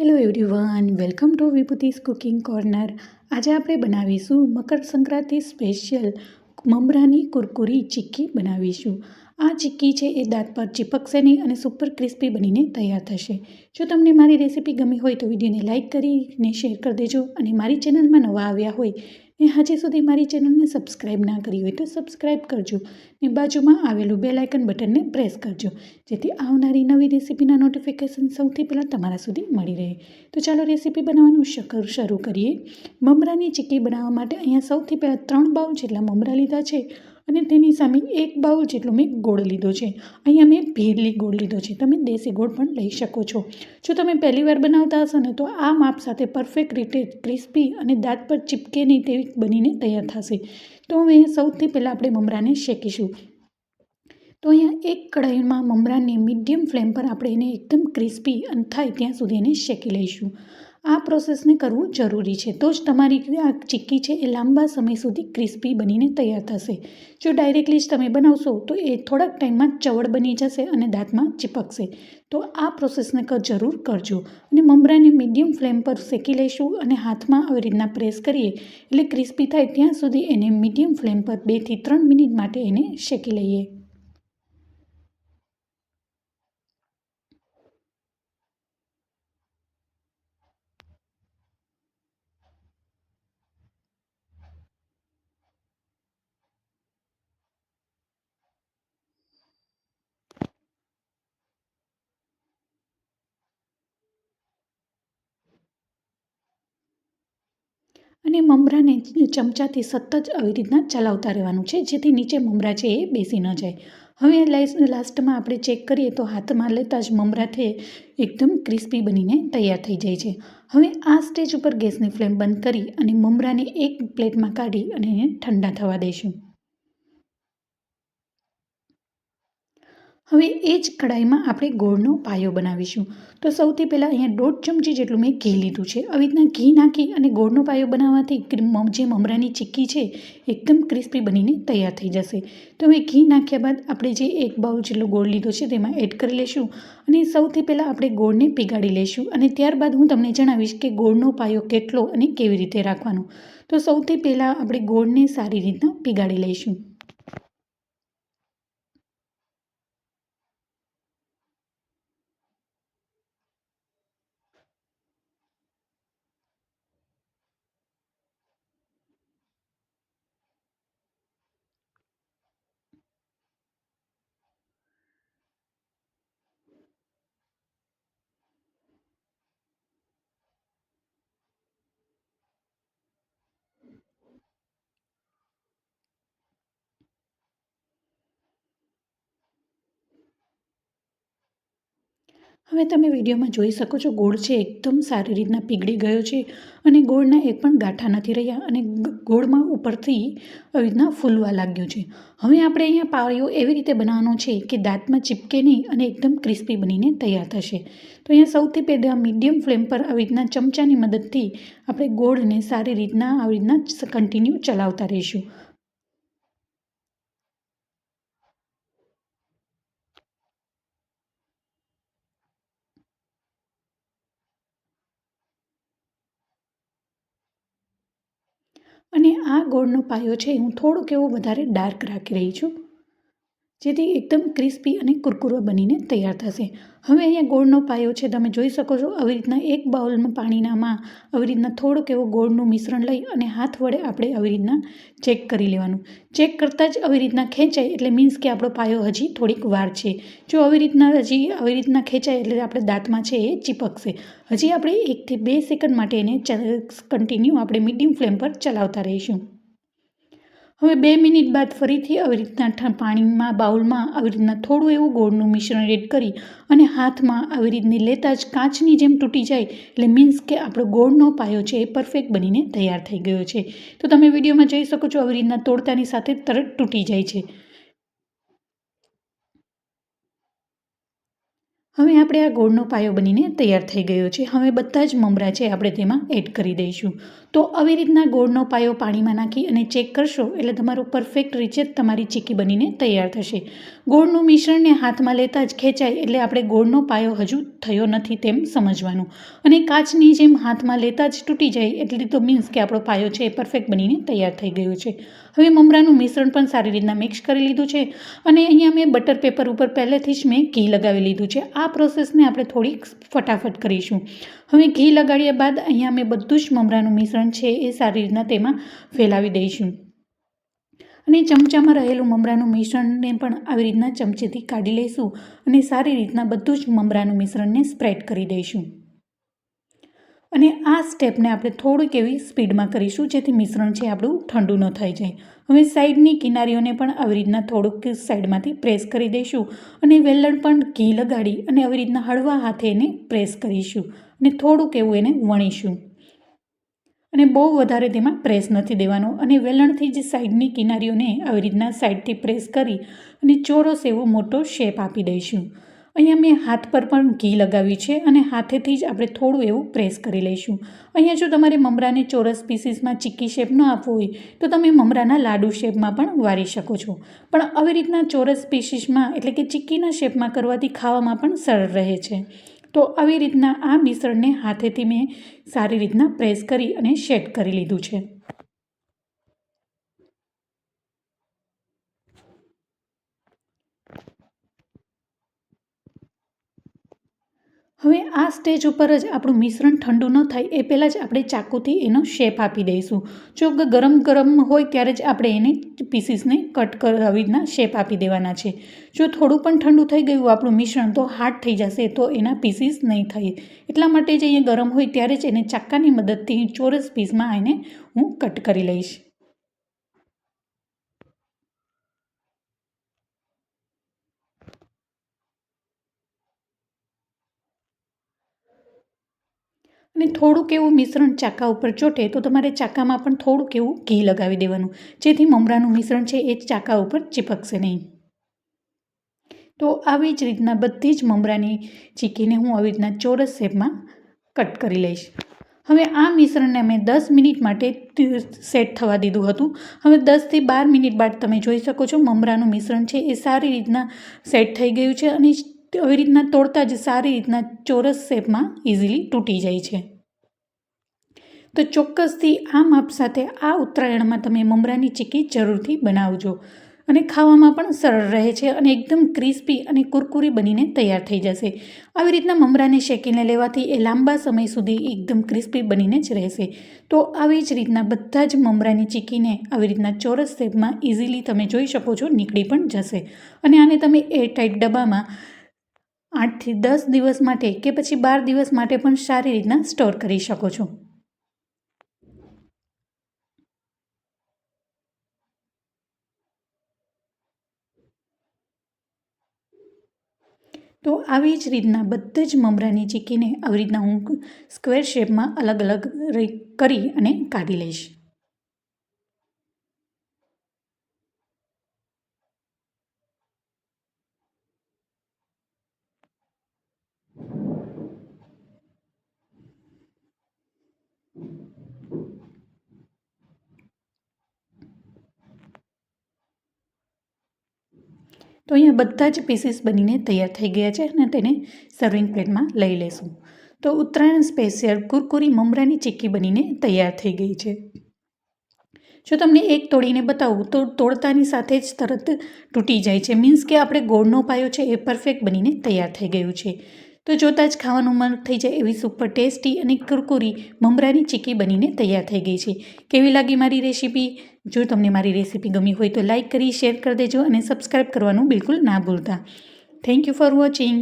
Hello everyone, welcome to વિભૂતિસ cooking corner. આજે આપણે બનાવીશું મકર સંક્રાંતિ સ્પેશિયલ મમરાની કુરકુરી ચીક્કી બનાવીશું. આ ચીક્કી છે એ દાંત પર ચીપકશે નહીં અને સુપર ક્રિસ્પી બનીને તૈયાર થશે. જો તમને મારી રેસીપી ગમી હોય તો વિડીયોને લાઇક કરીને શેર કરી દેજો અને મારી ચેનલમાં નવા આવ્યા હોય ને હજી સુધી મારી ચેનલને સબસ્ક્રાઈબ ના કરી હોય તો સબસ્ક્રાઈબ કરજો ને બાજુમાં આવેલું બેલ આઇકન બટનને પ્રેસ કરજો જેથી આવનારી નવી રેસીપીના નોટિફિકેશન સૌથી પહેલાં તમારા સુધી મળી રહે. તો ચાલો રેસીપી બનાવવાનું શરૂ કરીએ. મમરાની ચીક્કી બનાવવા માટે અહીંયા સૌથી પહેલાં 3 બાઉલ જેટલા મમરા લીધા છે અને તેની સામે 1 બાઉલ જેટલો મેં ગોળ લીધો છે. અહીંયા મેં ભીરલી ગોળ લીધો છે. તમે દેશી ગોળ પણ લઈ શકો છો. જો તમે પહેલી વાર બનાવતા હશો ને તો આ માપ સાથે પરફેક્ટ રીતે ક્રિસ્પી અને દાંત પર ચીપકે નહીં તેવી બનીને તૈયાર થશે. તો હવે સૌથી પહેલાં આપણે મમરાને શેકીશું. તો અહીંયા એક કઢાઈમાં મમરાને મીડિયમ ફ્લેમ પર આપણે એને એકદમ ક્રિસ્પી અને થાય ત્યાં સુધી એને શેકી લઈશું. આ પ્રોસેસને કરવું જરૂરી છે તો જ તમારી આ ચીક્કી છે એ લાંબા સમય સુધી ક્રિસ્પી બનીને તૈયાર થશે. જો ડાયરેક્ટલી જ તમે બનાવશો તો એ થોડાક ટાઈમમાં ચવડ બની જશે અને દાંતમાં ચીપકશે. તો આ પ્રોસેસને જરૂર કરજો અને મમરાને મીડિયમ ફ્લેમ પર શેકી લઈશું અને હાથમાં આવી રીતના પ્રેસ કરીએ એટલે ક્રિસ્પી થાય ત્યાં સુધી એને મીડિયમ ફ્લેમ પર 2 થી 3 મિનિટ માટે એને શેકી લઈએ. અને મમરાને ચમચાથી સતત જ આવી રીતના ચલાવતા રહેવાનું છે જેથી નીચે મમરા છે એ બેસી ન જાય. હવે લાસ્ટમાં આપણે ચેક કરીએ તો હાથમાં લેતા જ મમરા છે એકદમ ક્રિસ્પી બનીને તૈયાર થઈ જાય છે. હવે આ સ્ટેજ ઉપર ગેસની ફ્લેમ બંધ કરી અને મમરાને એક પ્લેટમાં કાઢી અને એને ઠંડા થવા દઈશું. હવે એ જ કઢાઈમાં આપણે ગોળનો પાયો બનાવીશું. તો સૌથી પહેલાં અહીંયા 1.5 ચમચી જેટલું મેં ઘી લીધું છે. આવી રીતના ઘી નાખી અને ગોળનો પાયો બનાવવાથી જે મમરાની ચીક્કી છે એકદમ ક્રિસ્પી બનીને તૈયાર થઈ જશે. તો હવે ઘી નાખ્યા બાદ આપણે જે 1 બાઉલ જેટલો ગોળ લીધો છે તેમાં એડ કરી લઈશું અને સૌથી પહેલાં આપણે ગોળને પીગાળી લઈશું અને ત્યારબાદ હું તમને જણાવીશ કે ગોળનો પાયો કેટલો અને કેવી રીતે રાખવાનો. તો સૌથી પહેલાં આપણે ગોળને સારી રીતના પીગાળી લઈશું. હવે તમે વિડીયોમાં જોઈ શકો છો ગોળ છે એકદમ સારી રીતના પીગળી ગયો છે અને ગોળના એક પણ ગાંઠા નથી રહ્યા અને ગોળમાં ઉપરથી આવી રીતના ફૂલવા લાગ્યો છે. હવે આપણે અહીંયા પાયો એવી રીતે બનાવવાનો છે કે દાંતમાં ચીપકે નહીં અને એકદમ ક્રિસ્પી બનીને તૈયાર થશે. તો અહીંયા સૌથી પહેલાં મીડિયમ ફ્લેમ પર આવી રીતના ચમચાની મદદથી આપણે ગોળને સારી રીતના આવી રીતના કન્ટિન્યુ ચલાવતા રહીશું. અને આ ગોળનો પાયો છે હું થોડોક એવો વધારે ડાર્ક રાખી રહી છું જેથી એકદમ ક્રિસ્પી અને કુરકુરો બનીને તૈયાર થશે. હવે અહીંયા ગોળનો પાયો છે તમે જોઈ શકો છો આવી રીતના 1 બાઉલમાં પાણીનામાં આવી રીતના થોડુંક એવું ગોળનું મિશ્રણ લઈ અને હાથ વડે આપણે આવી રીતના ચેક કરી લેવાનું. ચેક કરતાં જ આવી રીતના ખેંચાય એટલે મીન્સ કે આપણો પાયો હજી થોડીક વાર છે. જો આવી રીતના ખેંચાય એટલે આપણે દાંતમાં છે એ ચીપકશે. હજી આપણે 1 થી 2 સેકન્ડ માટે એને કન્ટિન્યુ આપણે મીડિયમ ફ્લેમ પર ચલાવતા રહીશું. હવે 2 મિનિટ બાદ ફરીથી આવી રીતના પાણીમાં બાઉલમાં આવી રીતના થોડું એવું ગોળનું મિશ્રણ એડ કરી અને હાથમાં આવી રીતની લેતા જ કાચની જેમ તૂટી જાય એટલે મીન્સ કે આપણો ગોળનો પાયો છે એ પરફેક્ટ બનીને તૈયાર થઈ ગયો છે. તો તમે વિડીયોમાં જોઈ શકો છો આવી રીતના તોડતાની સાથે તરત તૂટી જાય છે. હવે આપણે આ ગોળનો પાયો બનીને તૈયાર થઈ ગયો છે. હવે બધા જ મમરા છે આપણે તેમાં એડ કરી દઈશું. તો આવી રીતના ગોળનો પાયો પાણીમાં નાખી અને ચેક કરશો એટલે તમારું પરફેક્ટ રીતે તમારી ચીક્કી બનીને તૈયાર થશે. ગોળનું મિશ્રણને હાથમાં લેતા જ ખેંચાય એટલે આપણે ગોળનો પાયો હજુ થયો નથી તેમ સમજવાનું. અને કાચની જેમ હાથમાં લેતા જ તૂટી જાય એટલે તો મીન્સ કે આપણો પાયો છે એ પરફેક્ટ બનીને તૈયાર થઈ ગયો છે. હવે મમરાનું મિશ્રણ પણ સારી રીતના મિક્સ કરી લીધું છે અને અહીંયા મેં બટર પેપર ઉપર પહેલેથી જ મેં ઘી લગાવી લીધું છે. આ પ્રોસેસને આપણે થોડીક ફટાફટ કરીશું. હવે ઘી લગાડ્યા બાદ અહીંયા મેં બધું જ મમરાનું મિશ્રણ છે એ સારી રીતના તેમાં ફેલાવી દઈશું. અને ચમચામાં રહેલું મમરાનું મિશ્રણને પણ આવી રીતના ચમચીથી કાઢી લઈશું અને સારી રીતના બધું જ મમરાનું મિશ્રણને સ્પ્રેડ કરી દઈશું. અને આ સ્ટેપને આપણે થોડીક એવી સ્પીડમાં કરીશું જેથી મિશ્રણ છે આપણું ઠંડુ ન થઈ જાય. હવે સાઈડની કિનારીઓને પણ આવી રીતના થોડુંક સાઈડમાંથી પ્રેસ કરી દઈશું અને વેલણ પણ ઘી લગાડી અને આવી રીતના હળવા હાથે એને પ્રેસ કરીશું અને થોડુંક એવું એને વણીશું. અને બહુ વધારે તેમાં પ્રેસ નથી દેવાનો અને વેલણથી જ સાઈડની કિનારીઓને આવી રીતના સાઈડથી પ્રેસ કરી અને ચોરસ એવો મોટો શેપ આપી દઈશું. અહીંયા મેં હાથ પર પણ ઘી લગાવ્યું છે અને હાથેથી જ આપણે થોડું એવું પ્રેસ કરી લઈશું. અહીંયા જો તમારે મમરાને ચોરસ પીસીસમાં ચીક્કી શેપ ન આપવો હોય તો તમે મમરાના લાડુ શેપમાં પણ વારી શકો છો. પણ આવી રીતના ચોરસ પીસીસમાં એટલે કે ચીક્કીના શેપમાં કરવાથી ખાવામાં પણ સરળ રહે છે. તો આવી રીતના આ મિશ્રણને હાથેથી મેં સારી રીતના પ્રેસ કરી અને સેટ કરી લીધું છે. હવે આ સ્ટેજ ઉપર જ આપણું મિશ્રણ ઠંડુ ન થાય એ પહેલાં જ આપણે ચાકુથી એનો શેપ આપી દઈશું. જો ગરમ હોય ત્યારે જ આપણે એને પીસીસને કટ આવી રીતના શેપ આપી દેવાના છે. જો થોડું પણ ઠંડુ થઈ ગયું આપણું મિશ્રણ તો હાર્ડ થઈ જશે તો એના પીસીસ નહીં થાય. એટલા માટે જ અહીંયા ગરમ હોય ત્યારે જ એને ચાકાની મદદથી ચોરસ પીસમાં એને હું કટ કરી લઈશ. અને થોડુંક એવું મિશ્રણ ચાકા ઉપર ચોટે તો તમારે ચાકામાં પણ થોડુંક એવું ઘી લગાવી દેવાનું જેથી મમરાનું મિશ્રણ છે એ ચાકા ઉપર ચીપકશે નહીં. તો આવી જ રીતના બધી જ મમરાની ચીક્કીને હું આવી રીતના ચોરસ શેપમાં કટ કરી લઈશ. હવે આ મિશ્રણને મેં 10 મિનિટ માટે સેટ થવા દીધું હતું. હવે 10થી 12 મિનિટ બાદ તમે જોઈ શકો છો મમરાનું મિશ્રણ છે એ સારી રીતના સેટ થઈ ગયું છે અને આવી રીતના તોડતા જ સારી રીતના ચોરસ શેપમાં ઇઝીલી તૂટી જાય છે. તો ચોક્કસથી આ માપ સાથે આ ઉત્તરાયણમાં તમે મમરાની ચીક્કી જરૂરથી બનાવજો અને ખાવામાં પણ સરળ રહે છે અને એકદમ ક્રિસ્પી અને કુરકુરી બનીને તૈયાર થઈ જશે. આવી રીતના મમરાને શેકીને લેવાથી એ લાંબા સમય સુધી એકદમ ક્રિસ્પી બનીને જ રહેશે. તો આવી જ રીતના બધા જ મમરાની ચીક્કીને આવી રીતના ચોરસ શેપમાં ઇઝીલી તમે જોઈ શકો છો નીકળી પણ જશે. અને આને તમે એરટાઇટ ડબ્બામાં 8થી 10 દિવસ માટે કે પછી 12 દિવસ માટે પણ સારી રીતના સ્ટોર કરી શકો છો. તો આવી જ રીતના બધા જ મમરાની ચીક્કીને આવી રીતના હું સ્ક્વેર શેપમાં અલગ અલગ કરી અને કાઢી લઈશ. તો અહીંયા બધા જ પીસીસ બનીને તૈયાર થઈ ગયા છે અને તેને સર્વિંગ પ્લેટમાં લઈ લેશું. તો ઉત્તરાયણ સ્પેશિયલ કુરકુરી મમરાની ચીક્કી બનીને તૈયાર થઈ ગઈ છે. જો તમને એક તોડીને બતાવું તો તોડતાની સાથે જ તરત તૂટી જાય છે. મીન્સ કે આપણે ગોળનો પાયો છે એ પરફેક્ટ બનીને તૈયાર થઈ ગયું છે. તો જોતાં જ ખાવાનું મન થઈ જાય એવી સુપર ટેસ્ટી અને કુરકુરી મમરાની ચીક્કી બનીને તૈયાર થઈ ગઈ છે. કેવી લાગી મારી રેસીપી? જો તમને મારી રેસીપી ગમી હોય તો લાઇક કરી શેર કરી દેજો અને સબસ્ક્રાઈબ કરવાનું બિલકુલ ના ભૂલતા. Thank you for watching.